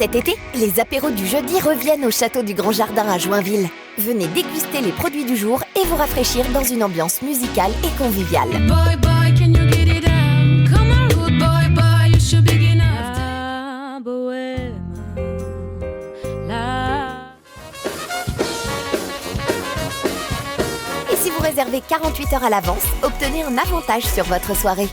Cet été, les apéros du jeudi reviennent au Château du Grand Jardin à Joinville. Venez déguster les produits du jour et vous rafraîchir dans une ambiance musicale et conviviale. Boy, boy, can you get it down? Come on, good boy, boy, you should be enough. La bohème, la... Et si vous réservez 48 heures à l'avance, obtenez un avantage sur votre soirée.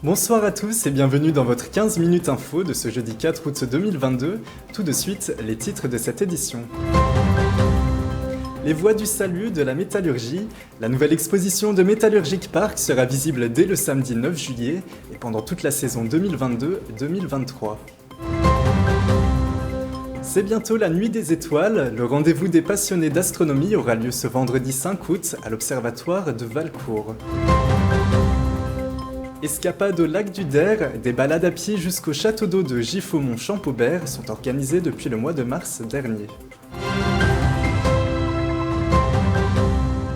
Bonsoir à tous et bienvenue dans votre 15 minutes info de ce jeudi 4 août 2022. Tout de suite, les titres de cette édition. Les voies du salut de la métallurgie, la nouvelle exposition de Metallurgic Park sera visible dès le samedi 9 juillet et pendant toute la saison 2022-2023. C'est bientôt la nuit des étoiles, le rendez-vous des passionnés d'astronomie aura lieu ce vendredi 5 août à l'observatoire de Valcourt. Escapade au lac du Der, des balades à pied jusqu'au château d'eau de Giffaumont-Champaubert sont organisées depuis le mois de mars dernier.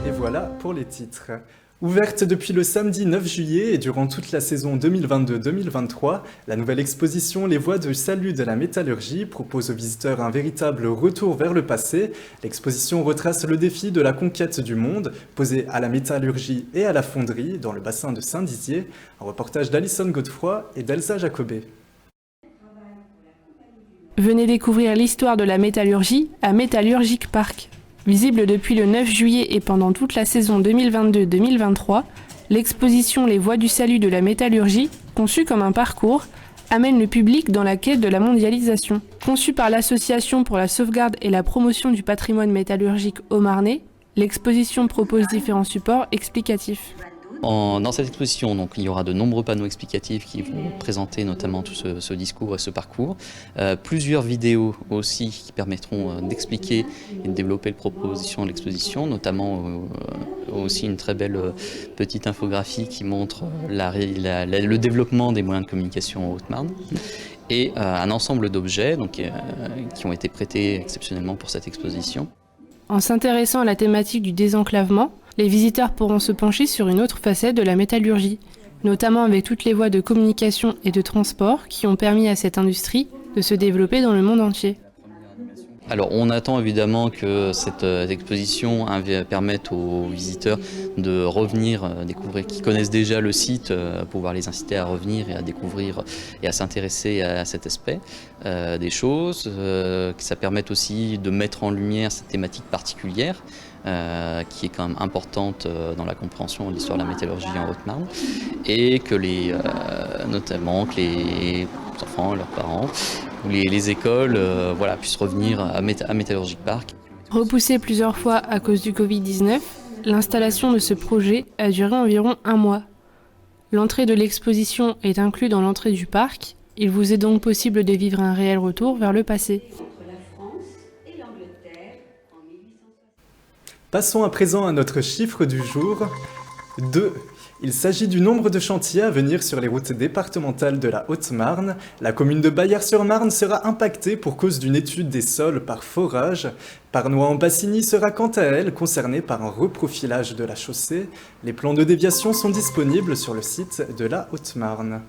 Et voilà pour les titres. Ouverte depuis le samedi 9 juillet et durant toute la saison 2022-2023, la nouvelle exposition Les Voies du salut de la métallurgie propose aux visiteurs un véritable retour vers le passé. L'exposition retrace le défi de la conquête du monde, posé à la métallurgie et à la fonderie dans le bassin de Saint-Dizier. Un reportage d'Alison Godefroy et d'Elsa Jacobet. Venez découvrir l'histoire de la métallurgie à Metallurgic Park. Visible depuis le 9 juillet et pendant toute la saison 2022-2023, l'exposition Les Voies du salut de la métallurgie, conçue comme un parcours, amène le public dans la quête de la mondialisation. Conçue par l'Association pour la sauvegarde et la promotion du patrimoine métallurgique haut-marnais, l'exposition propose différents supports explicatifs. Dans cette exposition, donc, il y aura de nombreux panneaux explicatifs qui vont présenter notamment tout ce discours et ce parcours. Plusieurs vidéos aussi qui permettront d'expliquer et de développer les propositions de l'exposition, notamment aussi une très belle petite infographie qui montre le développement des moyens de communication en Haute-Marne. Et un ensemble d'objets qui ont été prêtés exceptionnellement pour cette exposition. En s'intéressant à la thématique du désenclavement, les visiteurs pourront se pencher sur une autre facette de la métallurgie, notamment avec toutes les voies de communication et de transport qui ont permis à cette industrie de se développer dans le monde entier. Alors on attend évidemment que cette exposition permette aux visiteurs de revenir découvrir, qui connaissent déjà le site, pouvoir les inciter à revenir et à découvrir et à s'intéresser à cet aspect des choses, que ça permette aussi de mettre en lumière cette thématique particulière qui est quand même importante dans la compréhension de l'histoire de la métallurgie en Haute-Marne et que notamment que les enfants, leurs parents ou les écoles puissent revenir à Metallurgic Park. Repoussée plusieurs fois à cause du Covid-19, l'installation de ce projet a duré environ un mois. L'entrée de l'exposition est inclue dans l'entrée du parc. Il vous est donc possible de vivre un réel retour vers le passé. Passons à présent à notre chiffre du jour, 2. Il s'agit du nombre de chantiers à venir sur les routes départementales de la Haute-Marne. La commune de Baillères-sur-Marne sera impactée pour cause d'une étude des sols par forage. Parnois-en-Passigny sera quant à elle concernée par un reprofilage de la chaussée. Les plans de déviation sont disponibles sur le site de la Haute-Marne.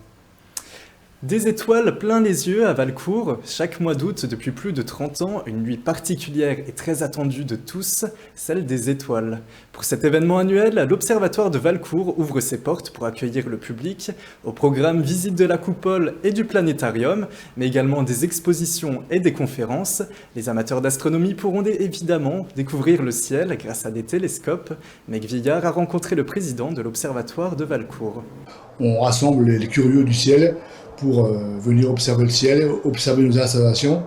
Des étoiles plein les yeux à Valcourt. Chaque mois d'août, depuis plus de 30 ans, une nuit particulière et très attendue de tous, celle des étoiles. Pour cet événement annuel, l'Observatoire de Valcourt ouvre ses portes pour accueillir le public. Au programme visite de la coupole et du planétarium, mais également des expositions et des conférences. Les amateurs d'astronomie pourront évidemment découvrir le ciel grâce à des télescopes. Meg Villard a rencontré le président de l'Observatoire de Valcourt. On rassemble les curieux du ciel pour venir observer le ciel, observer nos installations.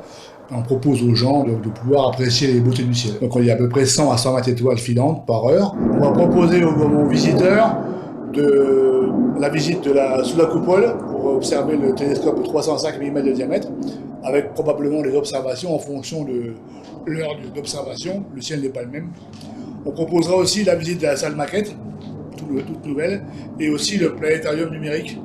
On propose aux gens de pouvoir apprécier les beautés du ciel. Donc il y a à peu près 100 à 120 étoiles filantes par heure. On va proposer aux visiteurs la visite sous la coupole pour observer le télescope de 305 mm de diamètre, avec probablement les observations en fonction de l'heure d'observation. Le ciel n'est pas le même. On proposera aussi la visite de la salle maquette, toute nouvelle, et aussi le planétarium numérique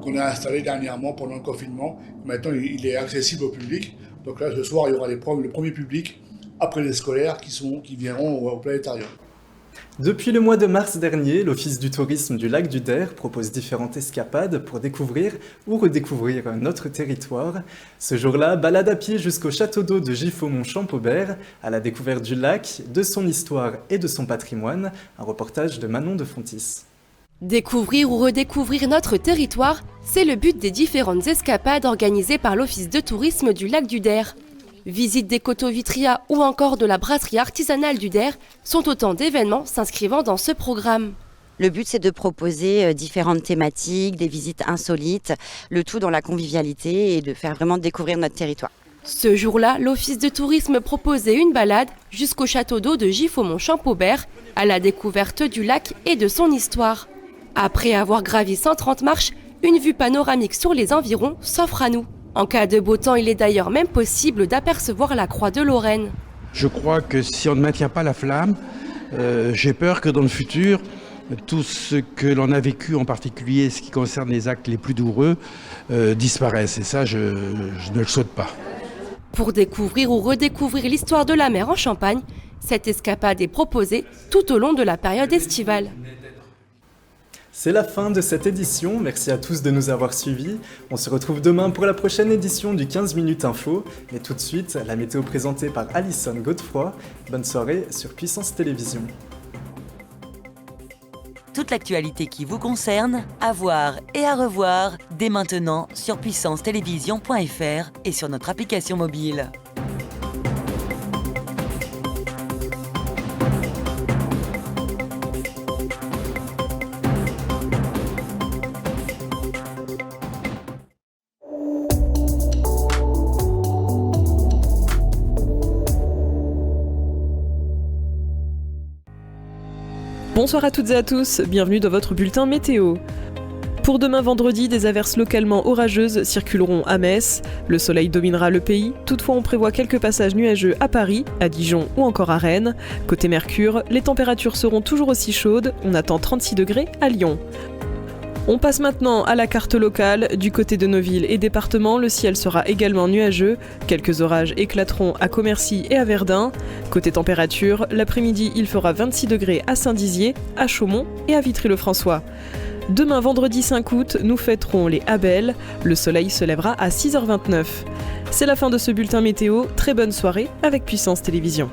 qu'on a installé dernièrement pendant le confinement. Maintenant, il est accessible au public. Donc là, ce soir, il y aura le premier public après les scolaires qui viendront au planétarium. Depuis le mois de mars dernier, l'Office du tourisme du lac du Der propose différentes escapades pour découvrir ou redécouvrir notre territoire. Ce jour-là, balade à pied jusqu'au château d'eau de Giffaumont-Champaubert, à la découverte du lac, de son histoire et de son patrimoine. Un reportage de Manon de Fontis. Découvrir ou redécouvrir notre territoire, c'est le but des différentes escapades organisées par l'Office de tourisme du lac du Der. Visite des coteaux Vitria ou encore de la brasserie artisanale du Der sont autant d'événements s'inscrivant dans ce programme. Le but, c'est de proposer différentes thématiques, des visites insolites, le tout dans la convivialité et de faire vraiment découvrir notre territoire. Ce jour-là, l'Office de tourisme proposait une balade jusqu'au château d'eau de Giffaumont-Champaubert, à la découverte du lac et de son histoire. Après avoir gravi 130 marches, une vue panoramique sur les environs s'offre à nous. En cas de beau temps, il est d'ailleurs même possible d'apercevoir la croix de Lorraine. Je crois que si on ne maintient pas la flamme, j'ai peur que dans le futur, tout ce que l'on a vécu, en particulier ce qui concerne les actes les plus douloureux, disparaisse. Et ça, je ne le souhaite pas. Pour découvrir ou redécouvrir l'histoire de la mer en Champagne, cette escapade est proposée tout au long de la période estivale. C'est la fin de cette édition, merci à tous de nous avoir suivis. On se retrouve demain pour la prochaine édition du 15 minutes info. Mais tout de suite, la météo présentée par Alison Godefroy. Bonne soirée sur Puissance Télévision. Toute l'actualité qui vous concerne, à voir et à revoir dès maintenant sur puissancetélévision.fr et sur notre application mobile. Bonsoir à toutes et à tous, bienvenue dans votre bulletin météo. Pour demain vendredi, des averses localement orageuses circuleront à Metz. Le soleil dominera le pays, toutefois on prévoit quelques passages nuageux à Paris, à Dijon ou encore à Rennes. Côté Mercure, les températures seront toujours aussi chaudes, on attend 36 degrés à Lyon. On passe maintenant à la carte locale. Du côté de nos villes et départements, le ciel sera également nuageux. Quelques orages éclateront à Commercy et à Verdun. Côté température, l'après-midi, il fera 26 degrés à Saint-Dizier, à Chaumont et à Vitry-le-François. Demain, vendredi 5 août, nous fêterons les Abel. Le soleil se lèvera à 6h29. C'est la fin de ce bulletin météo. Très bonne soirée avec Puissance Télévision.